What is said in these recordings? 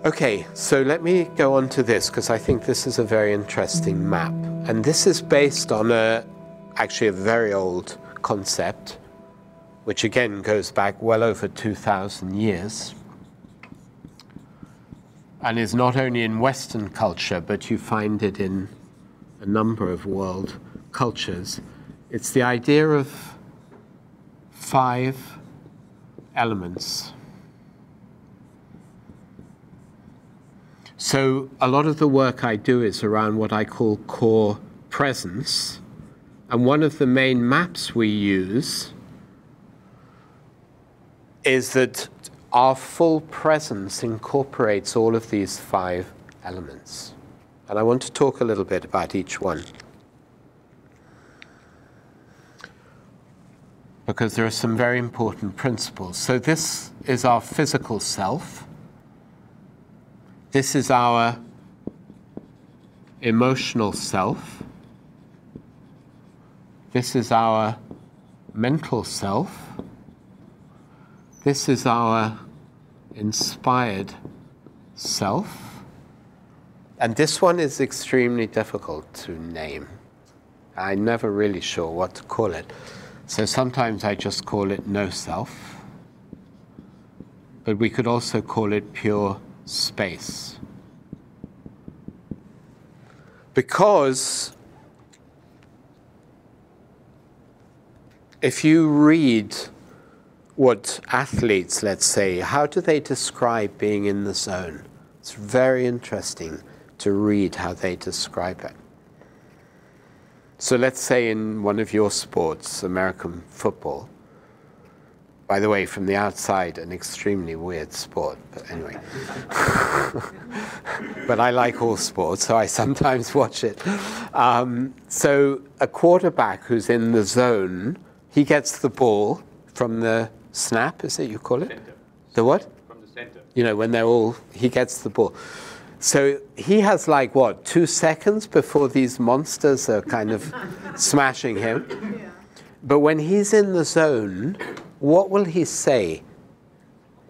Okay, so let me go on to this, because I think this is a very interesting map. And this is based on actually a very old concept, which again goes back well over 2,000 years, and is not only in Western culture, but you find it in a number of world cultures. It's the idea of 5 elements. So a lot of the work I do is around what I call core presence. And one of the main maps we use is that our full presence incorporates all of these 5 elements. And I want to talk a little bit about each one, because there are some very important principles. So this is our physical self. This is our emotional self. This is our mental self. This is our inspired self. And this one is extremely difficult to name. I'm never really sure what to call it. So sometimes I just call it no self. But we could also call it pure space. Because if you read what athletes, let's say, how do they describe being in the zone? It's very interesting to read how they describe it. So let's say in one of your sports, American football, by the way, from the outside, an extremely weird sport, but anyway. But I like all sports, so I sometimes watch it. So a quarterback who's in the zone, he gets the ball from the snap, is it you call it? Center. The what? From the center. You know, when he gets the ball. So he has like, what, 2 seconds before these monsters are kind of smashing him? Yeah. But when he's in the zone, what will he say?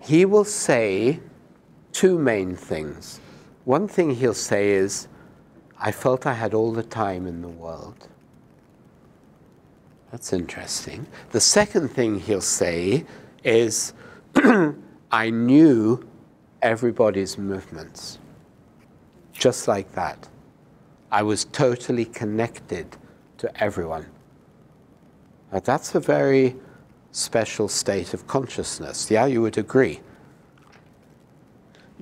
He will say 2 main things. One thing he'll say is, I felt I had all the time in the world. That's interesting. The second thing he'll say is, I knew everybody's movements. Just like that. I was totally connected to everyone. Now that's a very special state of consciousness. Yeah, you would agree.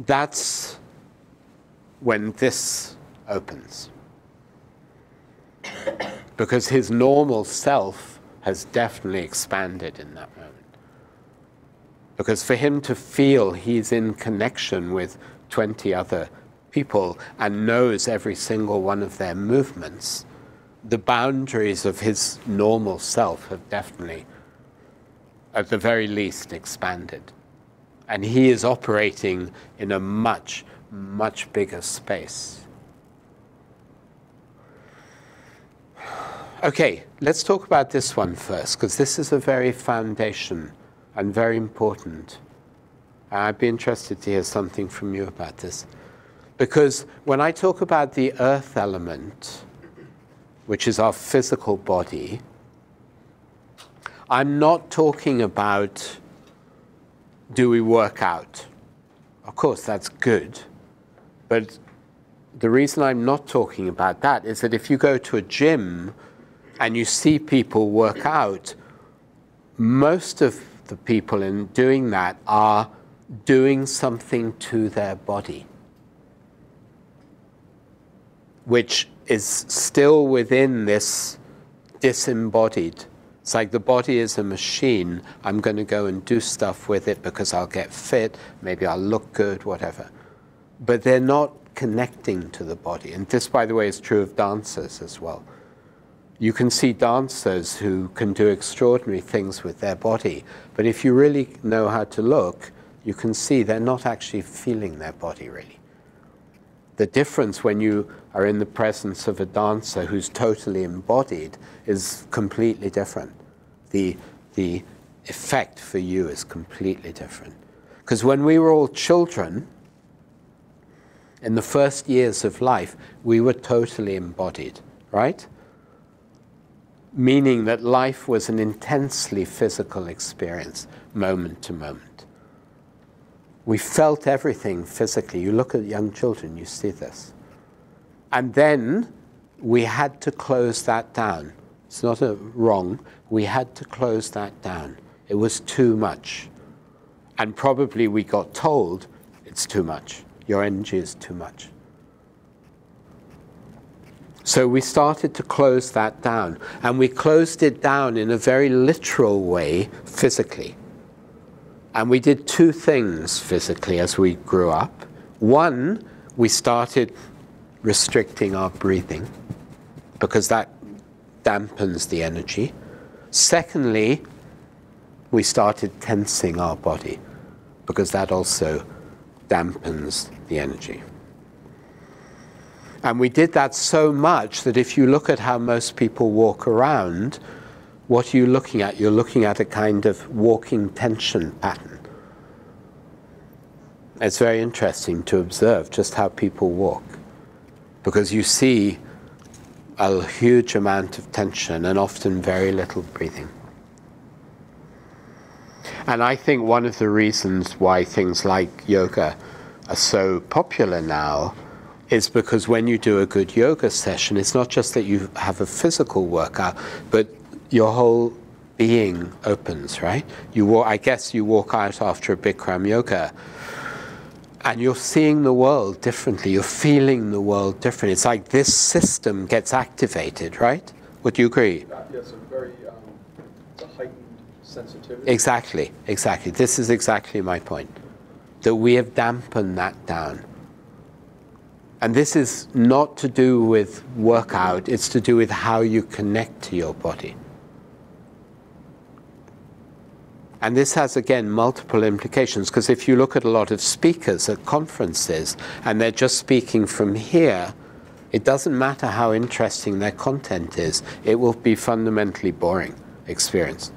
That's when this opens. Because his normal self has definitely expanded in that moment. Because for him to feel he's in connection with 20 other people and knows every single one of their movements, the boundaries of his normal self have definitely, at the very least, expanded. And he is operating in a much, much bigger space. Okay, let's talk about this one first, because this is a very foundation and very important. I'd be interested to hear something from you about this. Because when I talk about the earth element, which is our physical body, I'm not talking about, do we work out? Of course, that's good. But the reason I'm not talking about that is that if you go to a gym and you see people work out, most of the people in doing that are doing something to their body, which is still within this disembodied. It's like the body is a machine. I'm going to go and do stuff with it because I'll get fit, maybe I'll look good, whatever. But they're not connecting to the body. And this, by the way, is true of dancers as well. You can see dancers who can do extraordinary things with their body, but if you really know how to look, you can see they're not actually feeling their body really. The difference when you are in the presence of a dancer who's totally embodied is completely different. The effect for you is completely different. Because when we were all children, in the first years of life, we were totally embodied, right? Meaning that life was an intensely physical experience, moment to moment. We felt everything physically. You look at young children, you see this. And then we had to close that down. It's not a wrong. We had to close that down. It was too much. And probably we got told, it's too much. Your energy is too much. So we started to close that down. And we closed it down in a very literal way, physically. And we did two things physically as we grew up. One, we started restricting our breathing, because that dampens the energy. Secondly, we started tensing our body, because that also dampens the energy. And we did that so much that if you look at how most people walk around, what are you looking at? You're looking at a kind of walking tension pattern. It's very interesting to observe just how people walk, because you see a huge amount of tension and often very little breathing. And I think one of the reasons why things like yoga are so popular now is because when you do a good yoga session, it's not just that you have a physical workout, but your whole being opens, right? I guess you walk out after a Bikram yoga and you're seeing the world differently. You're feeling the world differently. It's like this system gets activated, right? Would you agree? Yes, a very heightened sensitivity. Exactly, exactly. This is exactly my point. That we have dampened that down. And this is not to do with workout, it's to do with how you connect to your body. And this has, again, multiple implications, because if you look at a lot of speakers at conferences and they're just speaking from here, it doesn't matter how interesting their content is, it will be fundamentally boring experience.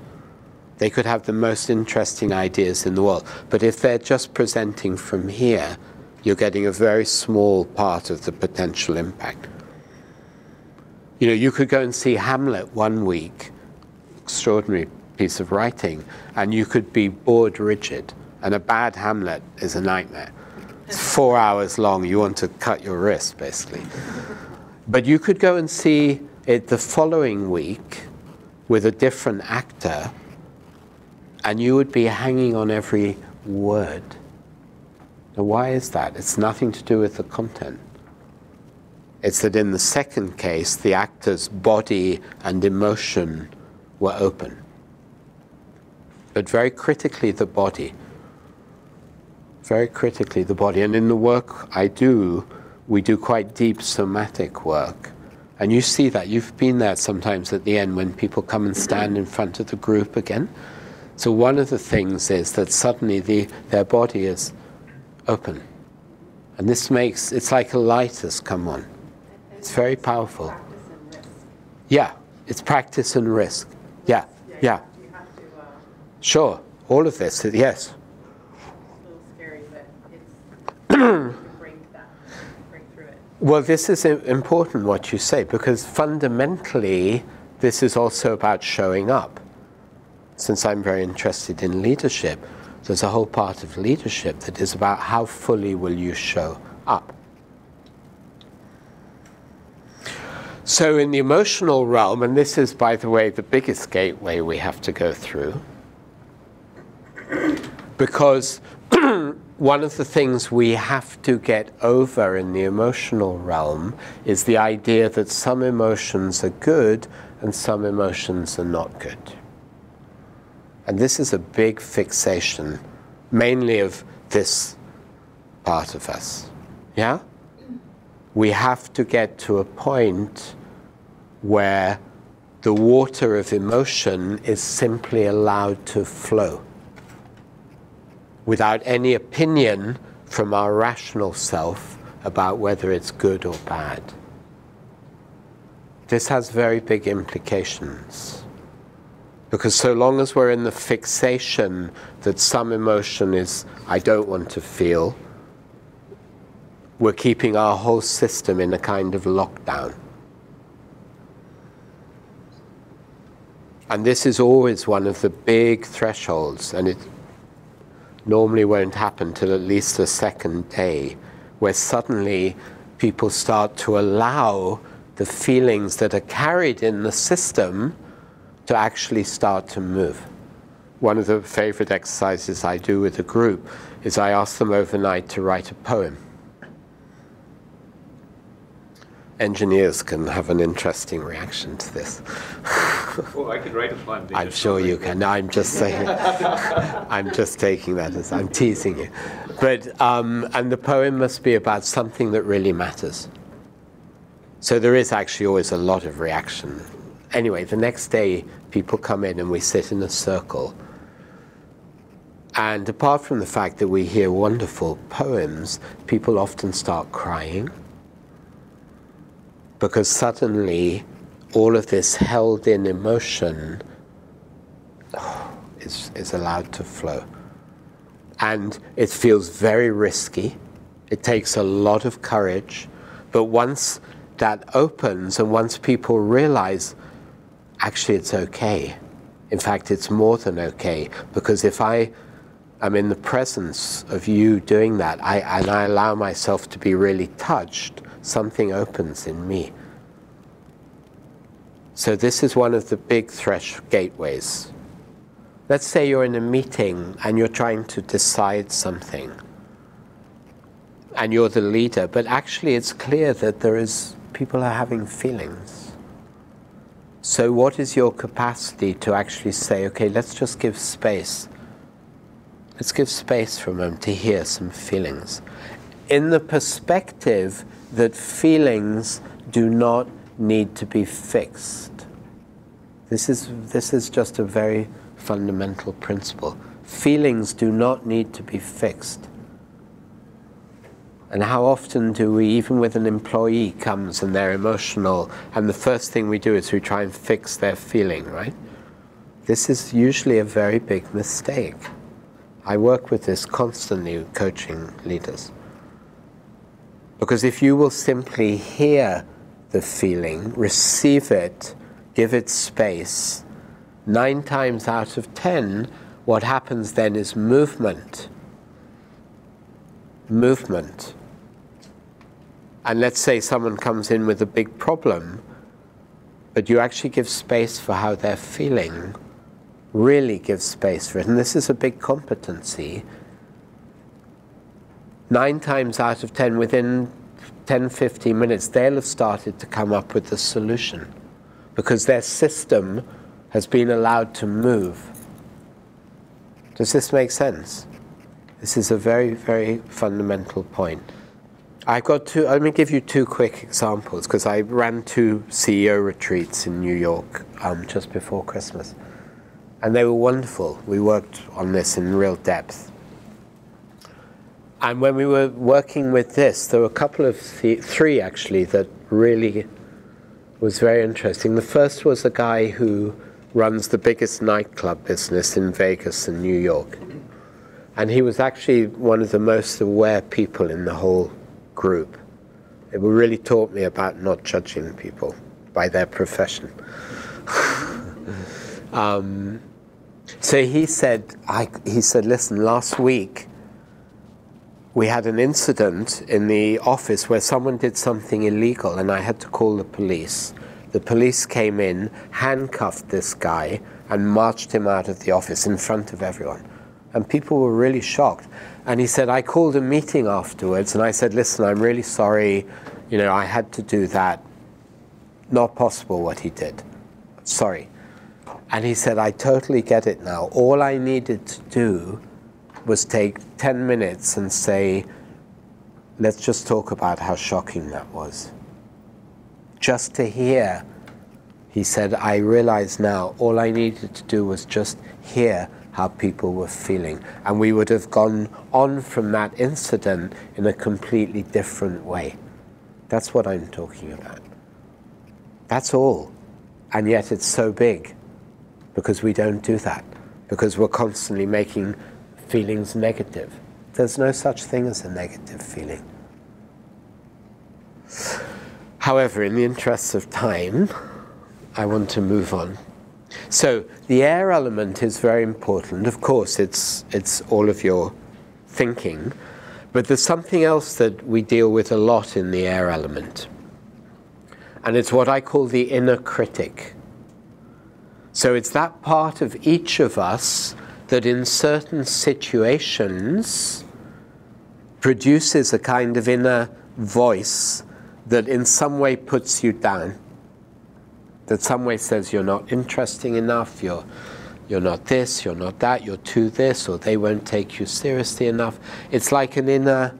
They could have the most interesting ideas in the world, but if they're just presenting from here, you're getting a very small part of the potential impact. You know, you could go and see Hamlet one week, extraordinary piece of writing, and you could be bored rigid. And a bad Hamlet is a nightmare. It's 4 hours long. You want to cut your wrist, basically. But you could go and see it the following week with a different actor, and you would be hanging on every word. Now, why is that? It's nothing to do with the content. It's that in the second case, the actor's body and emotion were open. But very critically, the body. Very critically, the body. And in the work I do, we do quite deep somatic work. And you see that. You've been there sometimes at the end when people come and stand in front of the group again. So one of the things is that suddenly their body is open. And this makes, it's like a light has come on. It's very powerful. Yeah, it's practice and risk. Yeah, yeah. Sure, all of this, yes. It's a little scary, but it's break through it. Well, this is important what you say, because fundamentally, this is also about showing up. Since I'm very interested in leadership, there's a whole part of leadership that is about how fully will you show up. So in the emotional realm, and this is, by the way, the biggest gateway we have to go through, because one of the things we have to get over in the emotional realm is the idea that some emotions are good and some emotions are not good. And this is a big fixation, mainly of this part of us. Yeah? We have to get to a point where the water of emotion is simply allowed to flow without any opinion from our rational self about whether it's good or bad. This has very big implications. Because so long as we're in the fixation that some emotion is, I don't want to feel, we're keeping our whole system in a kind of lockdown. And this is always one of the big thresholds, and it normally won't happen till at least the second day, where suddenly people start to allow the feelings that are carried in the system to actually start to move. One of the favorite exercises I do with a group is I ask them overnight to write a poem. Engineers can have an interesting reaction to this. Well, I could write a poem. I'm sure you can. No, I'm just saying. I'm just taking that as I'm teasing you. But and the poem must be about something that really matters. So there is actually always a lot of reaction. Anyway, the next day people come in and we sit in a circle. And apart from the fact that we hear wonderful poems, people often start crying. Because suddenly, all of this held-in emotion is allowed to flow. And it feels very risky. It takes a lot of courage. But once that opens and once people realize, actually it's okay. In fact, it's more than okay. Because if I am in the presence of you doing that, and I allow myself to be really touched, something opens in me. So this is one of the big gateways. Let's say you're in a meeting and you're trying to decide something, and you're the leader, but actually it's clear that people are having feelings. So what is your capacity to actually say, okay, let's just give space. Let's give space for a moment to hear some feelings. In the perspective that feelings do not need to be fixed. This is just a very fundamental principle. Feelings do not need to be fixed. And how often do we, even with an employee comes and they're emotional, and the first thing we do is we try and fix their feeling, right? This is usually a very big mistake. I work with this constantly coaching leaders. Because if you will simply hear the feeling, receive it, give it space, 9 times out of 10, what happens then is movement. Movement. And let's say someone comes in with a big problem, but you actually give space for how they're feeling, really give space for it. And this is a big competency. 9 times out of 10, within 10, 15 minutes, they'll have started to come up with the solution because their system has been allowed to move. Does this make sense? This is a very, very fundamental point. Let me give you 2 quick examples because I ran 2 CEO retreats in New York just before Christmas. And they were wonderful. We worked on this in real depth. And when we were working with this, there were a couple of 3 actually that really was very interesting. The first was a guy who runs the biggest nightclub business in Vegas and New York. And he was actually one of the most aware people in the whole group. It really taught me about not judging people by their profession. So he said, listen, last week we had an incident in the office where someone did something illegal and I had to call the police. The police came in, handcuffed this guy and marched him out of the office in front of everyone. And people were really shocked. And he said, I called a meeting afterwards and I said, listen, I'm really sorry, I had to do that. Not possible what he did. Sorry. And he said, I totally get it now. All I needed to do was take 10 minutes and say, let's just talk about how shocking that was. Just to hear, he said, I realize now all I needed to do was just hear how people were feeling. And we would have gone on from that incident in a completely different way. That's what I'm talking about. That's all. And yet it's so big. because we don't do that, because we're constantly making feelings negative. There's no such thing as a negative feeling. However, in the interests of time, I want to move on. So the air element is very important. Of course, it's all of your thinking, but there's something else that we deal with a lot in the air element. And it's what I call the inner critic. So it's that part of each of us that in certain situations produces a kind of inner voice that in some way puts you down. That some way says you're not interesting enough, you're not this, you're not that, you're too this, or they won't take you seriously enough. It's like an inner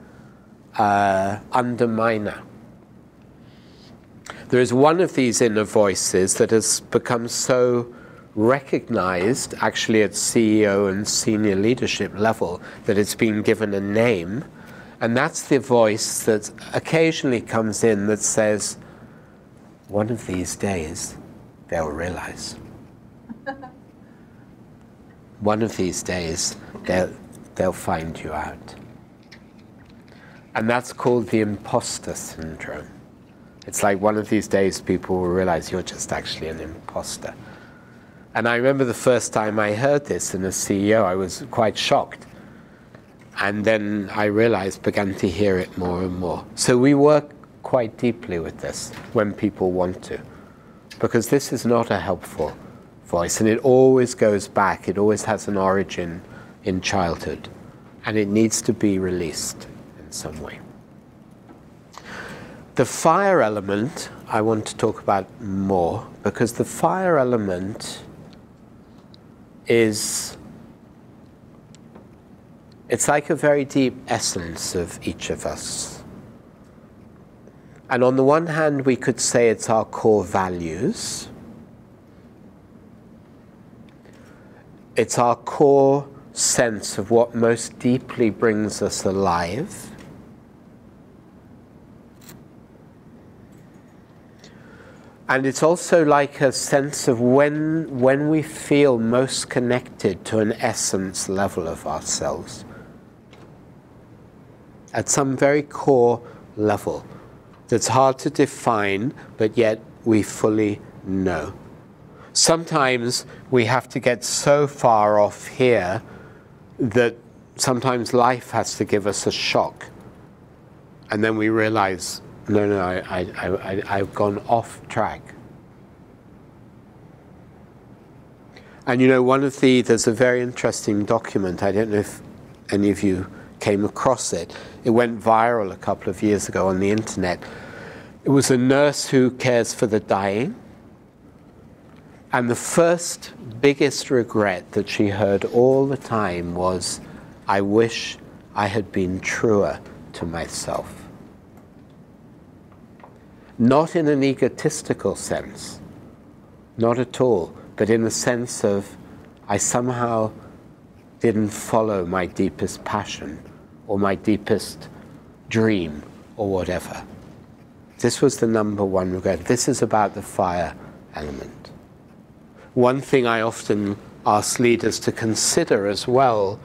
underminer. There is one of these inner voices that has become so recognized, actually at CEO and senior leadership level, that it's been given a name. And that's the voice that occasionally comes in that says, one of these days, they'll realize. One of these days, they'll find you out. And that's called the imposter syndrome. It's like one of these days people will realize you're just actually an imposter. And I remember the first time I heard this in a CEO, I was quite shocked. And then I realized, began to hear it more and more. So we work quite deeply with this when people want to, because this is not a helpful voice, and it always goes back, it always has an origin in childhood, and it needs to be released in some way. The fire element I want to talk about more, because the fire element is, it's like a very deep essence of each of us. And on the one hand, we could say it's our core values. It's our core sense of what most deeply brings us alive. And it's also like a sense of when we feel most connected to an essence level of ourselves. At some very core level that's hard to define, but yet we fully know. Sometimes we have to get so far off here that sometimes life has to give us a shock. And then we realize, no, I've gone off track. And you know, there's a very interesting document, I don't know if any of you came across it. It went viral a couple of years ago on the internet. It was a nurse who cares for the dying. And the first biggest regret that she heard all the time was, I wish I had been truer to myself. Not in an egotistical sense, not at all, but in the sense of I somehow didn't follow my deepest passion or my deepest dream or whatever. This was the number one regret. This is about the fire element. One thing I often ask leaders to consider as well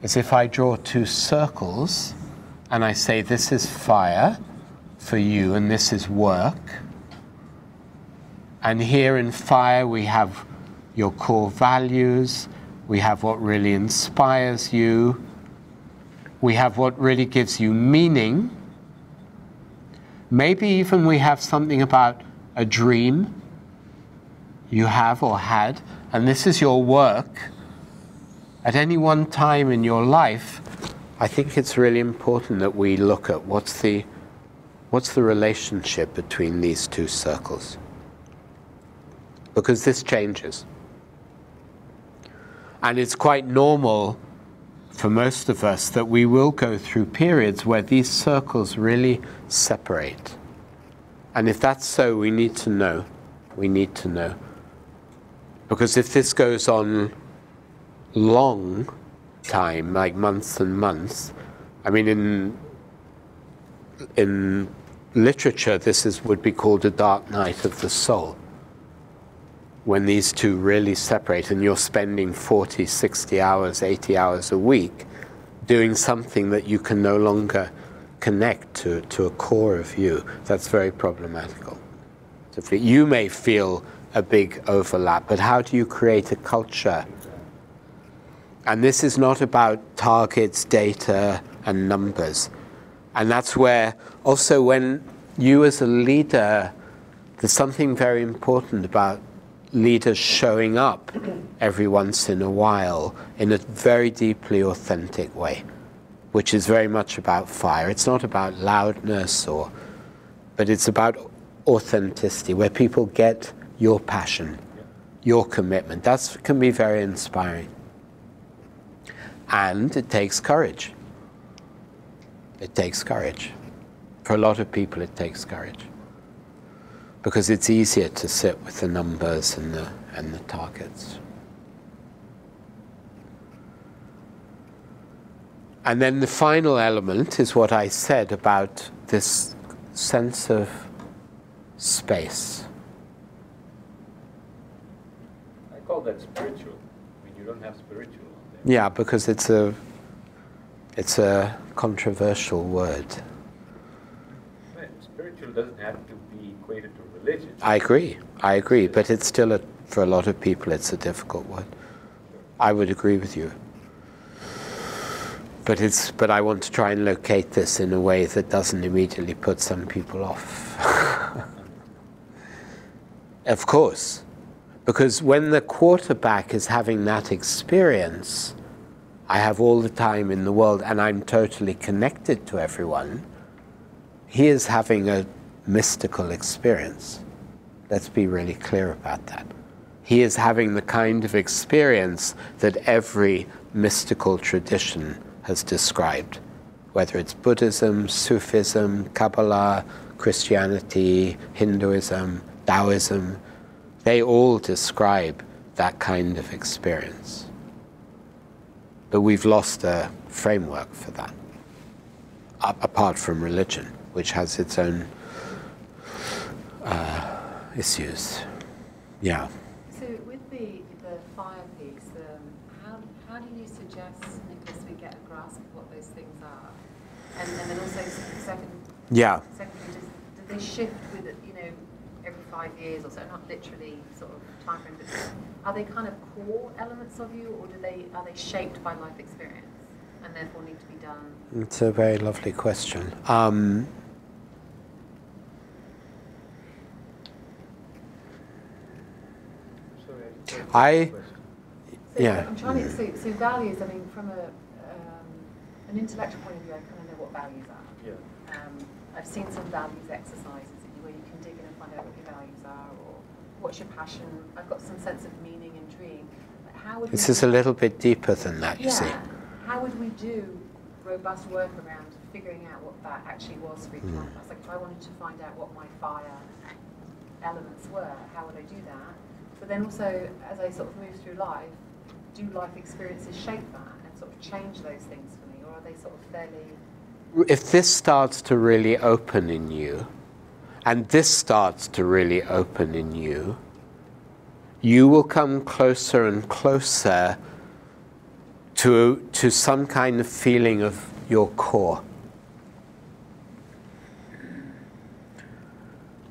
is if I draw two circles and I say this is fire for you and this is work, and here in fire we have your core values, we have what really inspires you, we have what really gives you meaning, maybe even we have something about a dream you have or had, and this is your work. At any one time in your life, I think it's really important that we look at what's the relationship between these two circles. Because this changes. And it's quite normal for most of us that we will go through periods where these circles really separate. And if that's so, we need to know. We need to know. Because if this goes on long time, like months and months, I mean, in literature, this would be called a dark night of the soul. when these two really separate and you're spending 40, 60 hours, 80 hours a week doing something that you can no longer connect to a core of you, that's very problematical. So you may feel a big overlap, but how do you create a culture? And this is not about targets, data, and numbers. And that's where also when you as a leader, there's something very important about leaders showing up every once in a while in a very deeply authentic way, which is very much about fire. It's not about loudness, but it's about authenticity, where people get your passion, your commitment. That can be very inspiring. And it takes courage. It takes courage. For a lot of people, it takes courage. Because it's easier to sit with the numbers and the targets. And then the final element is what I said about this sense of space. I call that spiritual. I mean, you don't have spiritual on there. Yeah, because it's a controversial word. Right. Spiritual doesn't have to be equated to religion. I agree, but it's still, for a lot of people, it's a difficult word. I would agree with you. But I want to try and locate this in a way that doesn't immediately put some people off. Of course, because when the quarterback is having that experience, I have all the time in the world and I'm totally connected to everyone, he is having a mystical experience. Let's be really clear about that. He is having the kind of experience that every mystical tradition has described, whether it's Buddhism, Sufism, Kabbalah, Christianity, Hinduism, Taoism. They all describe that kind of experience. But we've lost a framework for that, apart from religion, which has its own issues. Yeah. So with the fire piece, how do you suggest, Nicholas, we get a grasp of what those things are? And then also, secondly, do they shift with, every 5 years or so, not literally sort of time frame, but are they kind of core elements of you, or are they shaped by life experience and therefore need to be done? It's a very lovely question. I'm trying to so values. I mean, from an intellectual point of view, I kind of know what values are. Yeah. I've seen some values exercises where you can dig in and find out what your values are, or what's your passion. I've got some sense of meaning and dream. But how would this is a little bit deeper than that, you see. How would we do robust work around figuring out what that actually was for each one of us? Like, if I wanted to find out what my fire elements were, how would I do that? But then also, as I sort of move through life, do life experiences shape that and sort of change those things for me, or are they sort of fairly... If this starts to really open in you, and this starts to really open in you, you will come closer and closer to some kind of feeling of your core.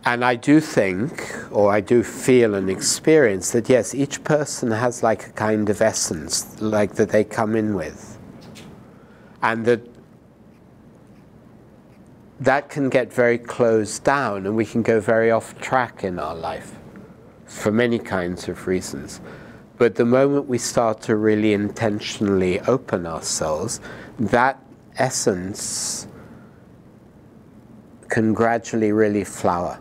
And I do think, or I do feel and experience that, yes, each person has like a kind of essence, like that they come in with. And that can get very closed down and we can go very off track in our life for many kinds of reasons. But the moment we start to really intentionally open ourselves, that essence can gradually really flower.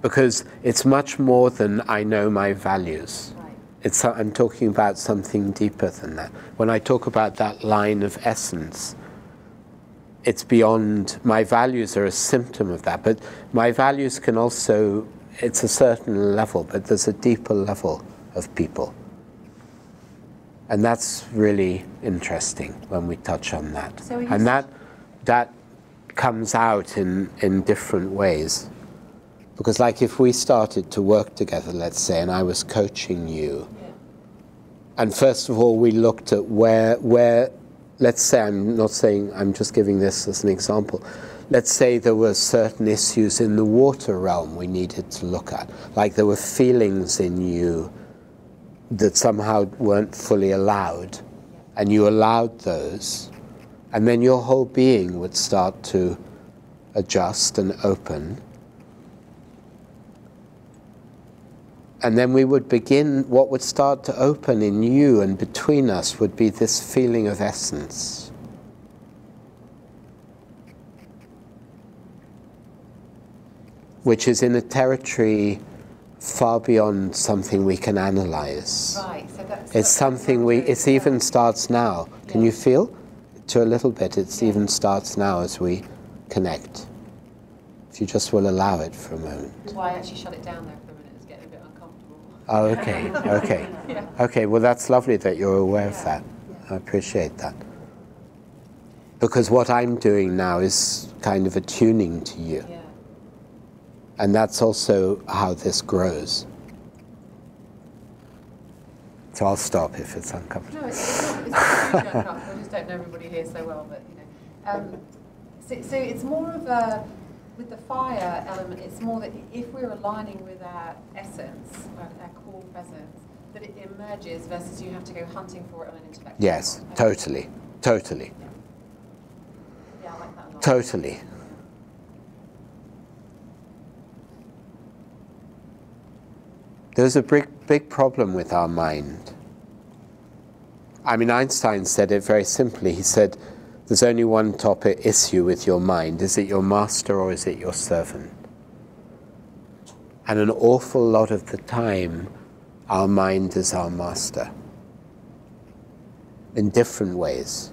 Because it's much more than I know my values. Right. I'm talking about something deeper than that. When I talk about that line of essence, it's beyond, my values are a symptom of that, but my values can also, it's a certain level, but there's a deeper level of people. And that's really interesting when we touch on that. So and that comes out in different ways. Because like if we started to work together, let's say, and I was coaching you, and first of all we looked at where, let's say, I'm not saying, I'm just giving this as an example, let's say there were certain issues in the water realm we needed to look at, like there were feelings in you that somehow weren't fully allowed, and you allowed those, and then your whole being would start to adjust and open. And then we would begin, what would start to open in you and between us would be this feeling of essence. Which is in a territory far beyond something we can analyze. Right, so that's... It's something it even starts now. Can you feel? To a little bit, it even starts now as we connect. If you just will allow it for a moment. Well, I actually shut it down there for a minute. It's getting a bit uncomfortable. Oh, okay, okay. Yeah. Okay, well that's lovely that you're aware of that. I appreciate that. Because what I'm doing now is kind of attuning to you. Yeah. And that's also how this grows. So I'll stop if it's uncomfortable. No, it's not hugely uncomfortable. I just don't know everybody here so well, but so it's more of a, with the fire element, it's more that if we're aligning with our essence, our core presence, that it emerges versus you have to go hunting for it on an intellectual Yes, level. totally, totally. Yeah, I like that a lot. Totally. There's a big problem with our mind. I mean, Einstein said it very simply. He said, there's only one topic issue with your mind. Is it your master or is it your servant? And an awful lot of the time, our mind is our master. In different ways.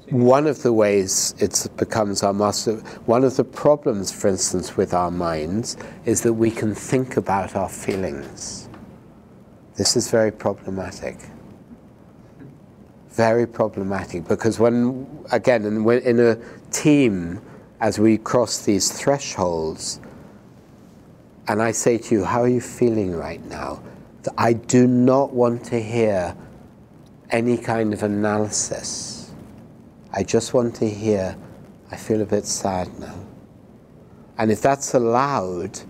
One of the ways it becomes our master, one of the problems, for instance, with our minds is that we can think about our feelings. This is very problematic. Very problematic, because when, again, in a team, as we cross these thresholds, and I say to you, how are you feeling right now? I do not want to hear any kind of analysis. I just want to hear, I feel a bit sad now. And if that's allowed,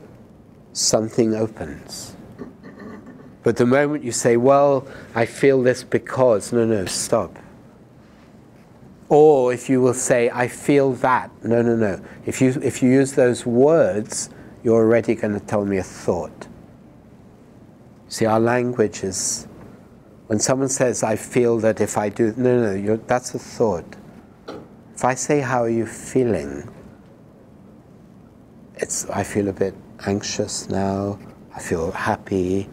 something opens. But the moment you say, well, I feel this because, no, stop. Or if you will say, I feel that, no. If you use those words, you're already going to tell me a thought. See, our language is, when someone says, I feel that if I do, no, that's a thought. If I say, how are you feeling? I feel a bit anxious now, I feel happy,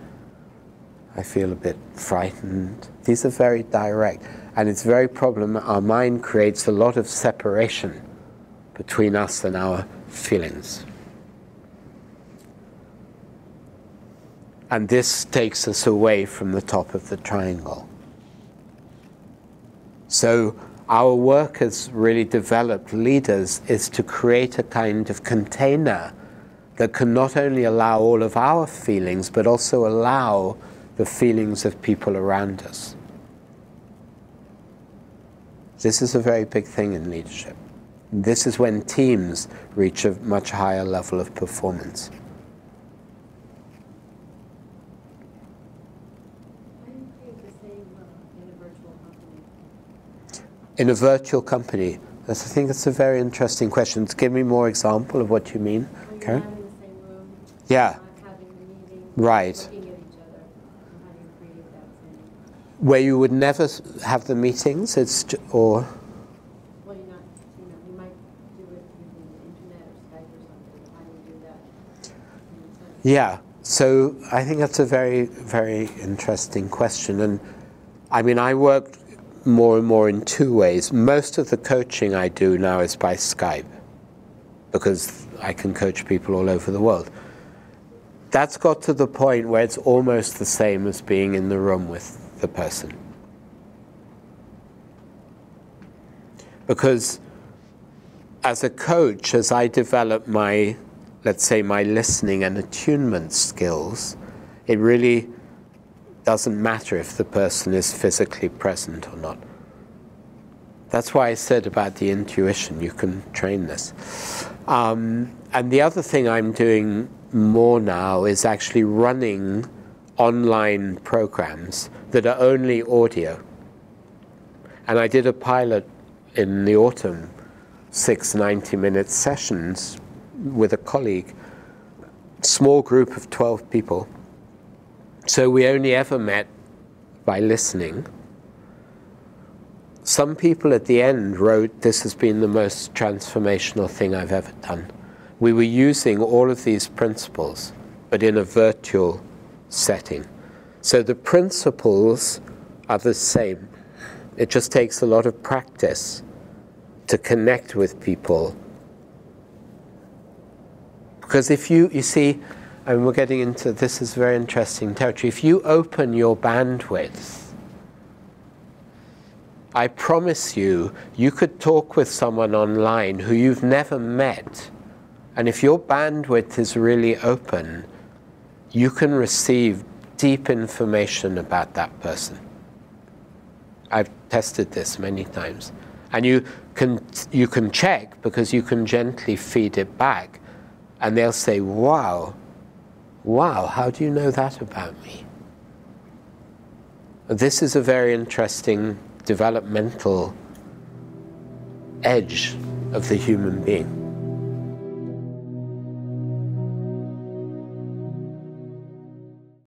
I feel a bit frightened. These are very direct, and it's very problematic. Our mind creates a lot of separation between us and our feelings. And this takes us away from the top of the triangle. So our work as really developed leaders is to create a kind of container that can not only allow all of our feelings, but also allow the feelings of people around us. This is a very big thing in leadership. This is when teams reach a much higher level of performance. In a virtual company, I think that's a very interesting question. Give me more example of what you mean, Karen. Having the same room, Yeah. having the meeting, Right. looking at each other, and how do you create that same? Where you would never have the meetings, or Well, you might do it using the internet or Skype or something. How do you do that? yeah. So I think that's a very, very interesting question, and I mean I work more and more in two ways. Most of the coaching I do now is by Skype, because I can coach people all over the world. That's got to the point where it's almost the same as being in the room with the person. Because as a coach, as I develop my let's say, my listening and attunement skills, it really doesn't matter if the person is physically present or not. That's why I said about the intuition, you can train this. And the other thing I'm doing more now is actually running online programs that are only audio. And I did a pilot in the autumn, 6 90-minute sessions with a colleague, small group of 12 people. So we only ever met by listening. Some people at the end wrote, "This has been the most transformational thing I've ever done." We were using all of these principles, but in a virtual setting. So the principles are the same. It just takes a lot of practice to connect with people. Because if you see, and we're getting into, this is very interesting territory, if you open your bandwidth, I promise you, you could talk with someone online who you've never met, and if your bandwidth is really open, you can receive deep information about that person. I've tested this many times. And you can check, because you can gently feed it back, and they'll say, wow, how do you know that about me? This is a very interesting developmental edge of the human being.